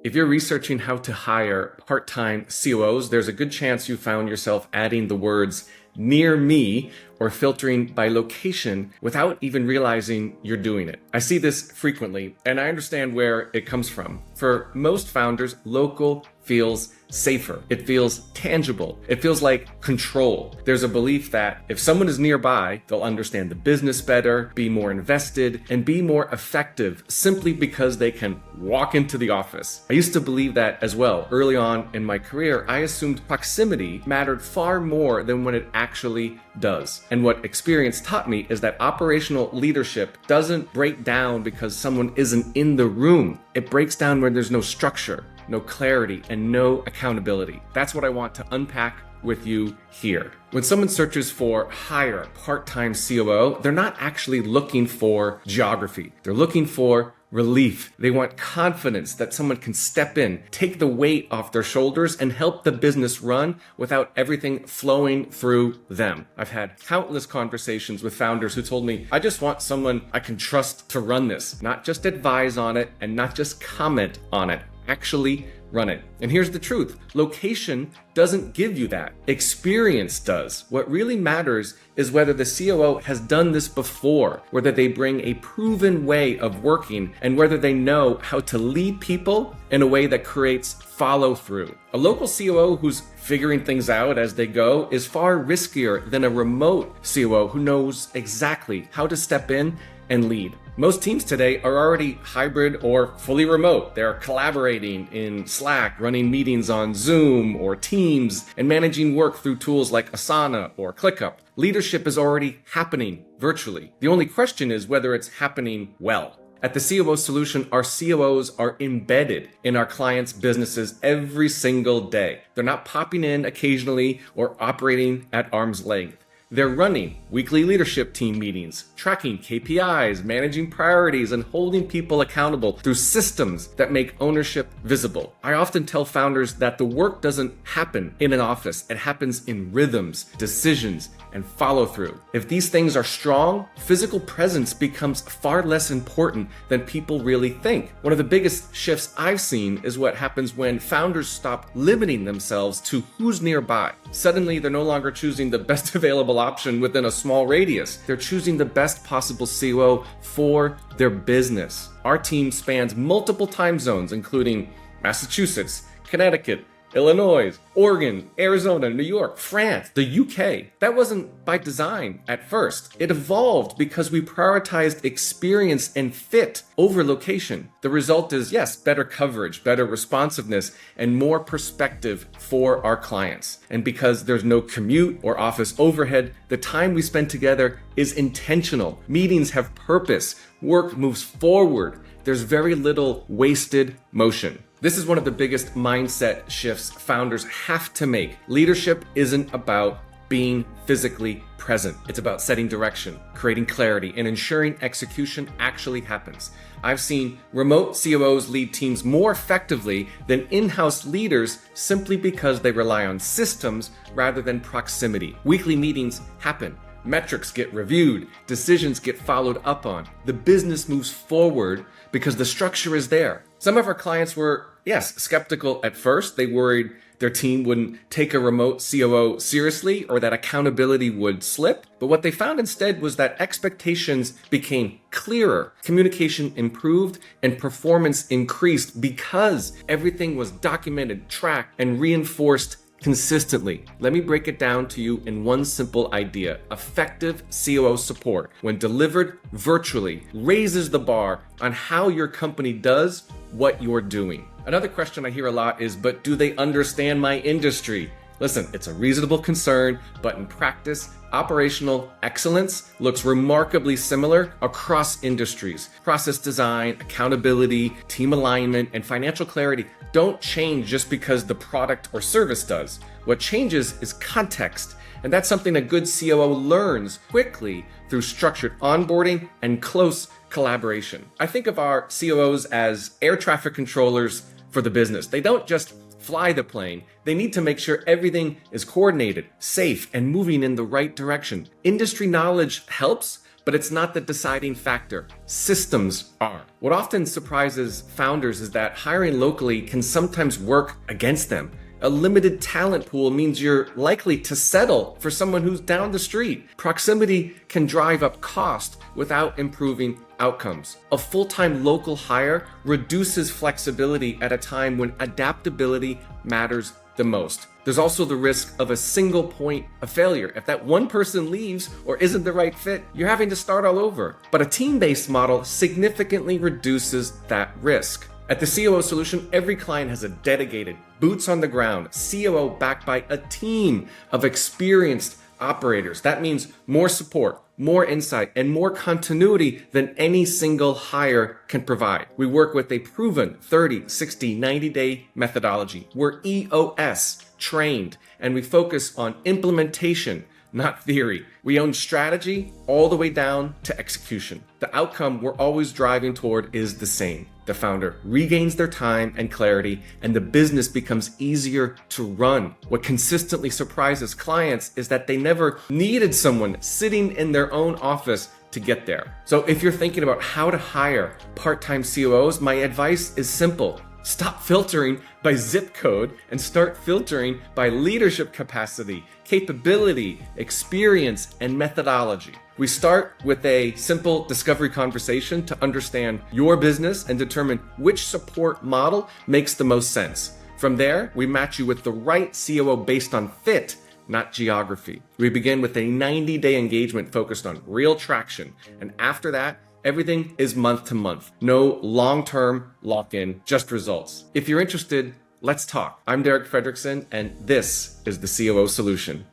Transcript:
If you're researching how to hire part-time COOs, there's a good chance you found yourself adding the words near me or filtering by location without even realizing you're doing it. I see this frequently, and I understand where it comes from. For most founders, local feels safer. It feels tangible. It feels like control. There's a belief that if someone is nearby, they'll understand the business better, be more invested, and be more effective simply because they can walk into the office. I used to believe that as well. Early on in my career, I assumed proximity mattered far more than what it actually does. And what experience taught me is that operational leadership doesn't break down because someone isn't in the room. It breaks down when there's no structure, no clarity, and no accountability. That's what I want to unpack with you here. When someone searches for hire part-time COO, they're not actually looking for geography. They're looking for relief. They want confidence that someone can step in, take the weight off their shoulders, and help the business run without everything flowing through them. I've had countless conversations with founders who told me, I just want someone I can trust to run this, not just advise on it and not just comment on it. Actually run it. And here's the truth. Location doesn't give you that. Experience does. What really matters is whether the COO has done this before, whether they bring a proven way of working, and whether they know how to lead people in a way that creates follow through. A local COO who's figuring things out as they go is far riskier than a remote COO who knows exactly how to step in and lead. Most teams today are already hybrid or fully remote. They're collaborating in Slack, running meetings on Zoom or Teams, and managing work through tools like Asana or ClickUp. Leadership is already happening virtually. The only question is whether it's happening well. At the COO Solution, our COOs are embedded in our clients' businesses every single day. They're not popping in occasionally or operating at arm's length. They're running weekly leadership team meetings, tracking KPIs, managing priorities, and holding people accountable through systems that make ownership visible. I often tell founders that the work doesn't happen in an office. It happens in rhythms, decisions, and follow through. If these things are strong, physical presence becomes far less important than people really think. One of the biggest shifts I've seen is what happens when founders stop limiting themselves to who's nearby. Suddenly, they're no longer choosing the best available option within a small radius. They're choosing the best possible COO for their business. Our team spans multiple time zones, including Massachusetts, Connecticut, Illinois, Oregon, Arizona, New York, France, the UK. That wasn't by design at first. It evolved because we prioritized experience and fit over location. The result is, yes, better coverage, better responsiveness, and more perspective for our clients. And because there's no commute or office overhead, the time we spend together is intentional. Meetings have purpose. Work moves forward. There's very little wasted motion. This is one of the biggest mindset shifts founders have to make. Leadership isn't about being physically present. It's about setting direction, creating clarity, and ensuring execution actually happens. I've seen remote COOs lead teams more effectively than in-house leaders simply because they rely on systems rather than proximity. Weekly meetings happen. Metrics get reviewed, decisions get followed up on. The business moves forward because the structure is there. Some of our clients were, yes, skeptical at first. They worried their team wouldn't take a remote COO seriously or that accountability would slip. But what they found instead was that expectations became clearer, communication improved, and performance increased because everything was documented, tracked, and reinforced consistently. Let me break it down to you in one simple idea. Effective COO support, when delivered virtually, raises the bar on how your company does what you're doing. Another question I hear a lot is, but do they understand my industry? Listen, it's a reasonable concern, but in practice, operational excellence looks remarkably similar across industries. Process design, accountability, team alignment, and financial clarity don't change just because the product or service does. What changes is context, and that's something a good COO learns quickly through structured onboarding and close collaboration. I think of our COOs as air traffic controllers for the business. They don't just fly the plane. They need to make sure everything is coordinated, safe, and moving in the right direction. Industry knowledge helps, but it's not the deciding factor. Systems are. What often surprises founders is that hiring locally can sometimes work against them. A limited talent pool means you're likely to settle for someone who's down the street. Proximity can drive up cost without improving outcomes. A full-time local hire reduces flexibility at a time when adaptability matters the most. There's also the risk of a single point of failure. If that one person leaves or isn't the right fit, you're having to start all over. But a team-based model significantly reduces that risk. At the COO solution, every client has a dedicated, boots on the ground COO backed by a team of experienced operators. That means more support, more insight, and more continuity than any single hire can provide. We work with a proven 30, 60, 90-day methodology. We're EOS trained, and we focus on implementation, not theory. We own strategy all the way down to execution. The outcome we're always driving toward is the same. The founder regains their time and clarity, and the business becomes easier to run. What consistently surprises clients is that they never needed someone sitting in their own office to get there. So if you're thinking about how to hire part-time COOs, my advice is simple. Stop filtering by zip code and start filtering by leadership capacity, capability, experience, and methodology. We start with a simple discovery conversation to understand your business and determine which support model makes the most sense. From there, we match you with the right COO based on fit, not geography. We begin with a 90-day engagement focused on real traction, and after that, everything is month to month. No long-term lock-in, just results. If you're interested, let's talk. I'm Derek Fredrickson, and this is the COO Solution.